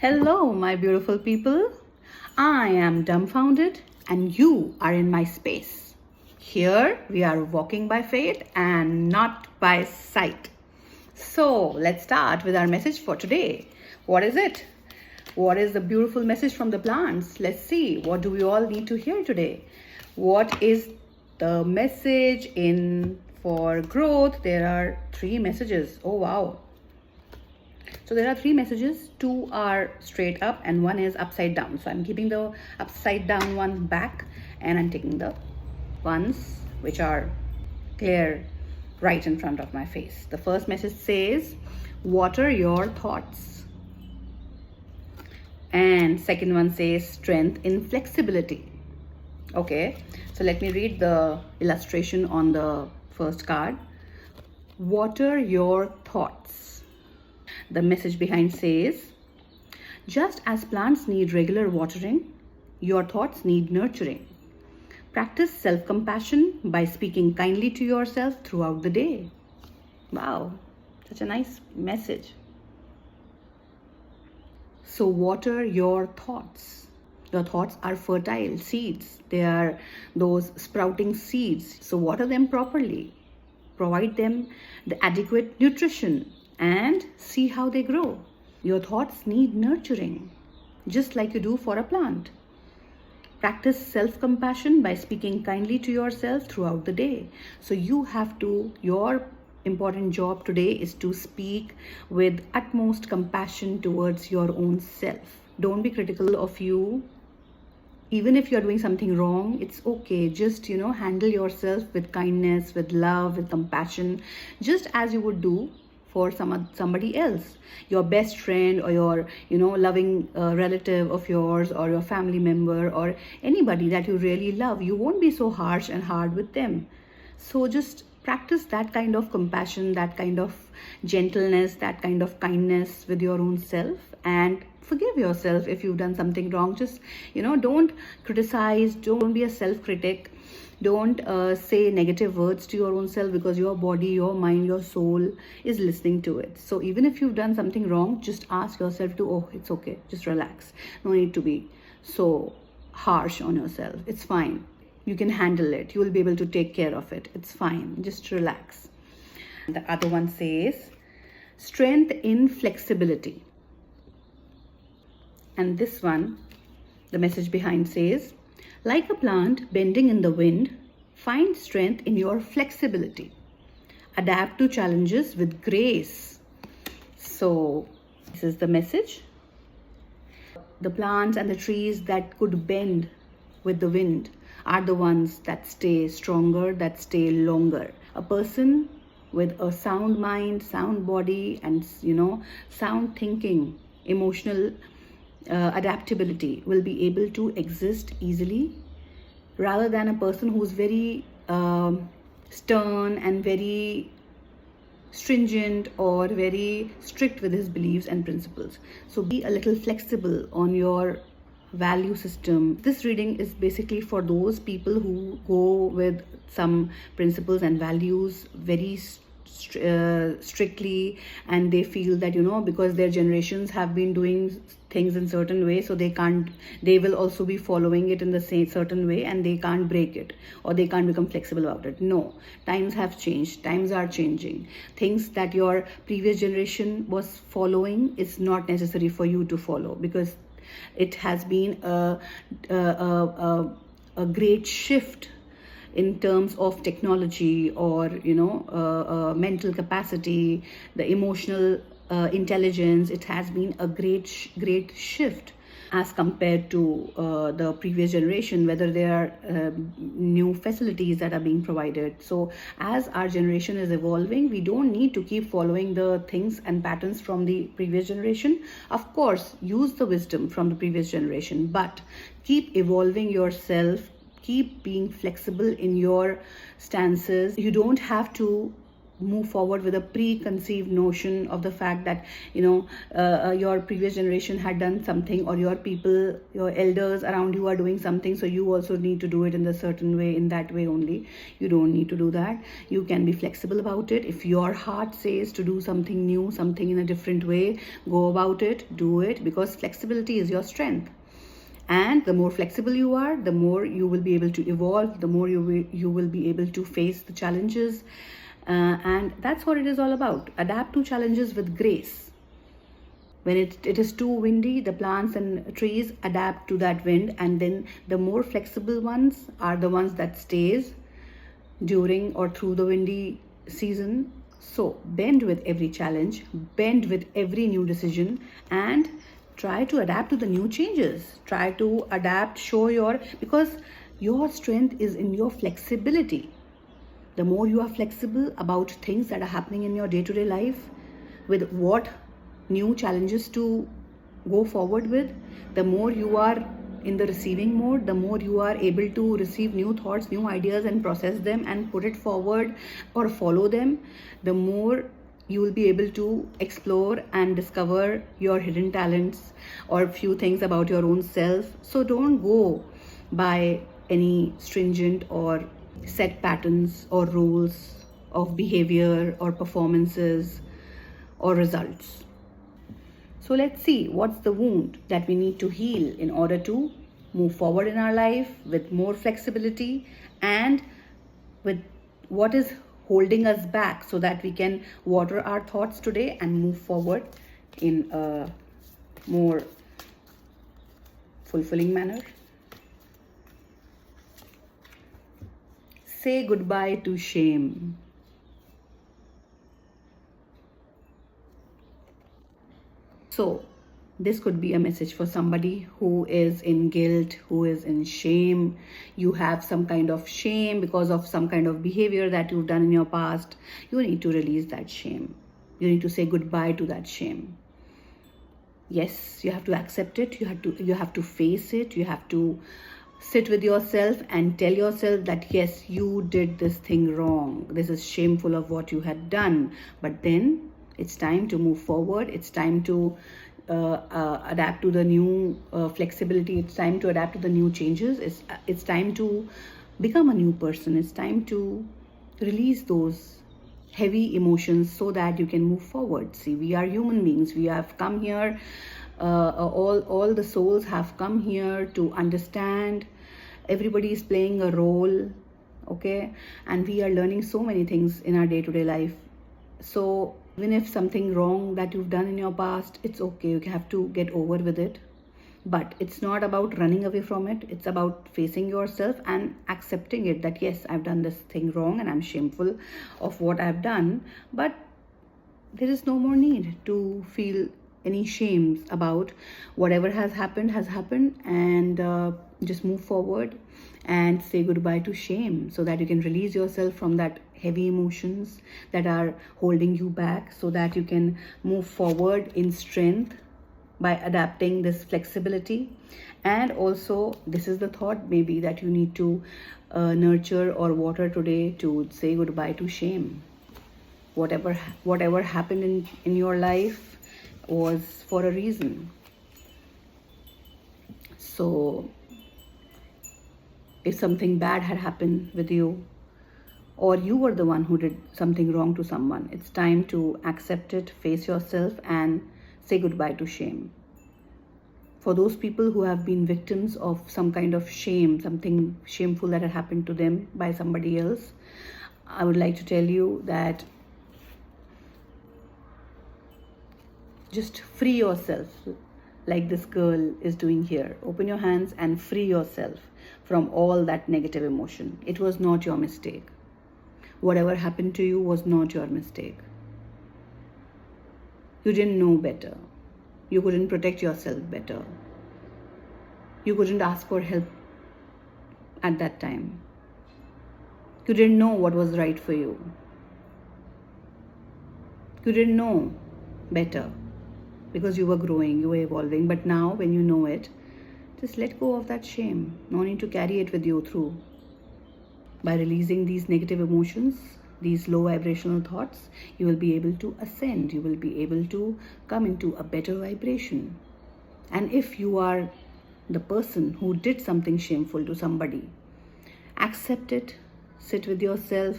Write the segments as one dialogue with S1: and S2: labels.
S1: Hello, my beautiful people. I am dumbfounded and you are in my space. Here we are walking by faith and not by sight. So let's start with our message for today. What is it? What is the beautiful message from the plants? Let's see. What do we all need to hear today? What is the message in for growth? There are 3 messages. Oh wow. So there are 3 messages. 2 are straight up and 1 is upside down. So I'm keeping the upside down one back and I'm taking the ones which are clear right in front of my face. The first message says, water your thoughts. And second one says, strength in flexibility. Okay, so let me read the illustration on the first card. Water your thoughts. The message behind says, just as plants need regular watering, your thoughts need nurturing. Practice self-compassion by speaking kindly to yourself throughout the day. Wow, such a nice message. So water your thoughts. Your thoughts are fertile seeds. They are those sprouting seeds. So water them properly. Provide them the adequate nutrition and see how they grow. Your thoughts need nurturing, just like you do for a plant. Practice self-compassion by speaking kindly to yourself throughout the day. So your important job today is to speak with utmost compassion towards your own self. Don't be critical of you. Even if you're doing something wrong, it's okay. Just, handle yourself with kindness, with love, with compassion, just as you would do for somebody else, your best friend or your loving relative of yours or your family member or anybody that you really love. You won't be so harsh and hard with them. So just practice that kind of compassion, that kind of gentleness, that kind of kindness with your own self, and forgive yourself if you've done something wrong. Just don't criticize, don't be a self-critic. Don't say negative words to your own self, because your body, your mind, your soul is listening to it. So even if you've done something wrong, just ask yourself to, oh, it's okay, just relax. No need to be so harsh on yourself. It's fine. You can handle it. You will be able to take care of it. It's fine. Just relax. The other one says, strength in flexibility. And this one, the message behind says, like a plant bending in the wind, find strength in your flexibility. Adapt to challenges with grace. So this is the message. The plants and the trees that could bend with the wind are the ones that stay stronger, that stay longer. A person with a sound mind, sound body, and sound thinking, emotional adaptability will be able to exist easily, rather than a person who's very stern and very stringent or very strict with his beliefs and principles. So be a little flexible on your value system. This reading is basically for those people who go with some principles and values very strictly, and they feel that because their generations have been doing things in certain way, so they will also be following it in the same certain way, and they can't break it or they can't become flexible about it. No, times have changed, times are changing. Things that your previous generation was following is not necessary for you to follow, because it has been a great shift in terms of technology or mental capacity, the emotional intelligence. It has been a great shift as compared to the previous generation, whether there are new facilities that are being provided. So as our generation is evolving, we don't need to keep following the things and patterns from the previous generation. Of course, use the wisdom from the previous generation, but keep evolving yourself. Keep being flexible in your stances. You don't have to move forward with a preconceived notion of the fact that your previous generation had done something, or your elders around you are doing something, so you also need to do it in a certain way, in that way only. You don't need to do that. You can be flexible about it. If your heart says to do something new, something in a different way, go about it, do it, because flexibility is your strength. And the more flexible you are, the more you will be able to evolve, the more you will be able to face the challenges. And that's what it is all about. Adapt to challenges with grace. When it is too windy, the plants and trees adapt to that wind, and then the more flexible ones are the ones that stays during or through the windy season. So bend with every challenge, bend with every new decision, and try to adapt to the new changes. Try to adapt, because your strength is in your flexibility. The more you are flexible about things that are happening in your day-to-day life, with what new challenges to go forward with, the more you are in the receiving mode, the more you are able to receive new thoughts, new ideas, and process them and put it forward or follow them, the more you will be able to explore and discover your hidden talents or few things about your own self. So don't go by any stringent or set patterns or rules of behavior or performances or results. So let's see what's the wound that we need to heal in order to move forward in our life with more flexibility, and with what is holding us back, so that we can water our thoughts today and move forward in a more fulfilling manner. Say goodbye to shame. So this could be a message for somebody who is in guilt, who is in shame. You have some kind of shame because of some kind of behavior that you've done in your past. You need to release that shame. You need to say goodbye to that shame. Yes, you have to accept it. You have to face it. You have to sit with yourself and tell yourself that yes, you did this thing wrong. This is shameful of what you had done. But then it's time to move forward. It's time to adapt to the new flexibility. It's time to adapt to the new changes. It's time to become a new person. It's time to release those heavy emotions so that you can move forward. See, we are human beings. We have come here, all the souls have come here to understand. Everybody is playing a role, okay? And we are learning so many things in our day-to-day life. So even if something wrong that you've done in your past, it's okay. You have to get over with it. But it's not about running away from it. It's about facing yourself and accepting it, that yes, I've done this thing wrong and I'm shameful of what I've done. But there is no more need to feel any shame about whatever has happened, and just move forward and say goodbye to shame, so that you can release yourself from that heavy emotions that are holding you back, so that you can move forward in strength by adapting this flexibility. And also, this is the thought maybe that you need to nurture or water today, to say goodbye to shame. Whatever happened in your life was for a reason. So if something bad had happened with you, or you were the one who did something wrong to someone, it's time to accept it, face yourself, and say goodbye to shame. For those people who have been victims of some kind of shame, something shameful that had happened to them by somebody else, I would like to tell you that just free yourself, like this girl is doing here. Open your hands and free yourself from all that negative emotion. It was not your mistake. Whatever happened to you was not your mistake. You didn't know better. You couldn't protect yourself better. You couldn't ask for help at that time. You didn't know what was right for you. You didn't know better because you were growing, you were evolving. But now when you know it, just let go of that shame. No need to carry it with you through. By releasing these negative emotions, these low vibrational thoughts, you will be able to ascend, you will be able to come into a better vibration. And if you are the person who did something shameful to somebody, accept it, sit with yourself,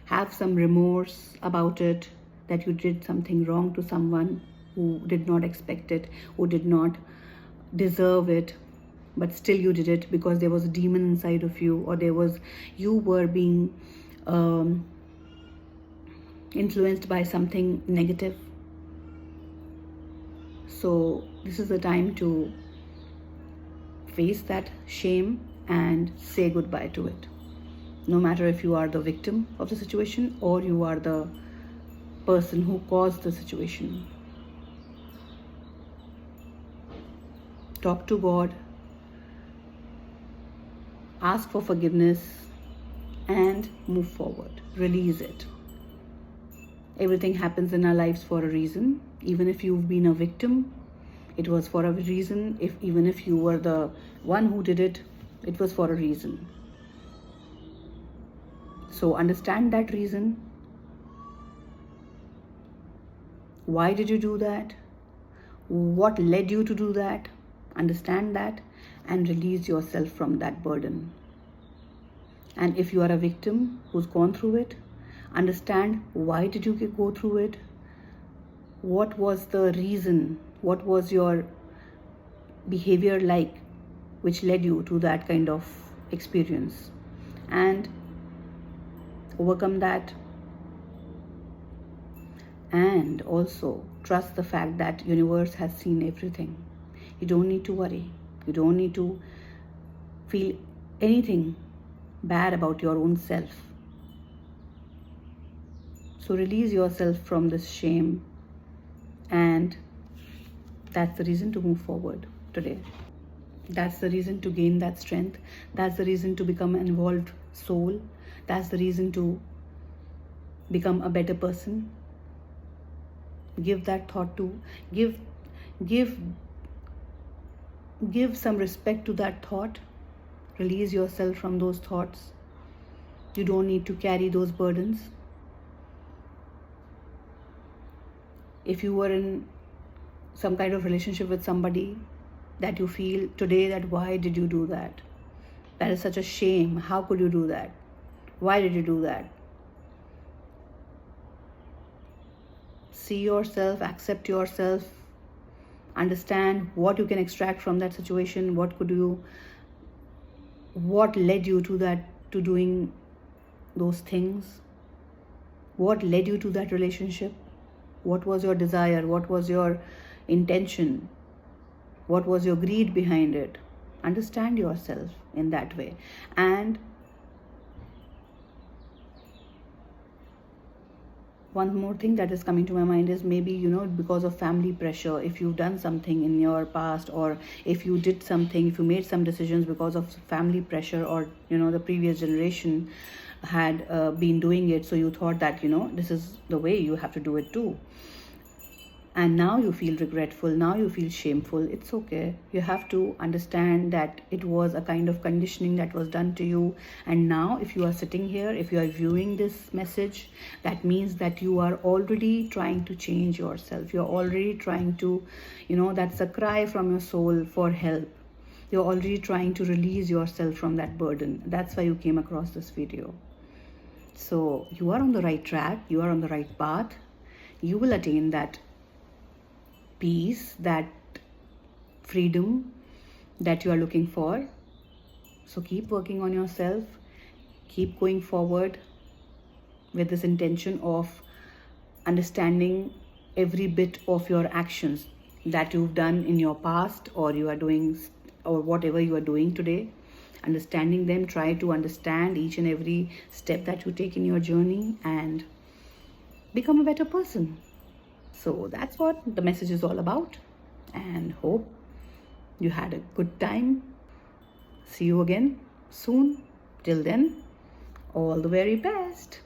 S1: have some remorse about it, that you did something wrong to someone who did not expect it, who did not deserve it, but still you did it because there was a demon inside of you, or you were being influenced by something negative. So this is the time to face that shame and say goodbye to it. No matter if you are the victim of the situation or you are the person who caused the situation. Talk to God, ask for forgiveness, and move forward. Release it. Everything happens in our lives for a reason. Even if you've been a victim, it was for a reason. Even if you were the one who did it, it was for a reason. So understand that reason. Why did you do that? What led you to do that? Understand that and release yourself from that burden. And if you are a victim who's gone through it, understand why did you go through it? What was the reason? What was your behavior like which led you to that kind of experience? And overcome that. And also trust the fact that universe has seen everything. You don't need to worry. You don't need to feel anything bad about your own self. So release yourself from this shame, and that's the reason to move forward today. That's the reason to gain that strength. That's the reason to become an evolved soul. That's the reason to become a better person. Give that thought to, give some respect to that thought. Release yourself from those thoughts. You don't need to carry those burdens. If you were in some kind of relationship with somebody that you feel today that why did you do that? That is such a shame. How could you do that? Why did you do that? See yourself, accept yourself, understand what you can extract from that situation, what led you to that, to doing those things, what led you to that relationship, what was your desire, what was your intention, what was your greed behind it. Understand yourself in that way. And one more thing that is coming to my mind is maybe, because of family pressure, if you've done something in your past, or if you did something, if you made some decisions because of family pressure, or, the previous generation had been doing it. So you thought that, this is the way you have to do it too. And now you feel regretful, now you feel shameful. It's okay. You have to understand that it was a kind of conditioning that was done to you. And now if you are sitting here, if you are viewing this message, that means that you are already trying to change yourself. You're already trying to, that's a cry from your soul for help. You're already trying to release yourself from that burden. That's why you came across this video. So you are on the right track. You are on the right path. You will attain that peace, that freedom that you are looking for. So keep working on yourself, keep going forward with this intention of understanding every bit of your actions that you've done in your past, or you are doing, or whatever you are doing today. Understanding them, try to understand each and every step that you take in your journey and become a better person. So that's what the message is all about, and hope you had a good time. See you again soon. Till then, all the very best.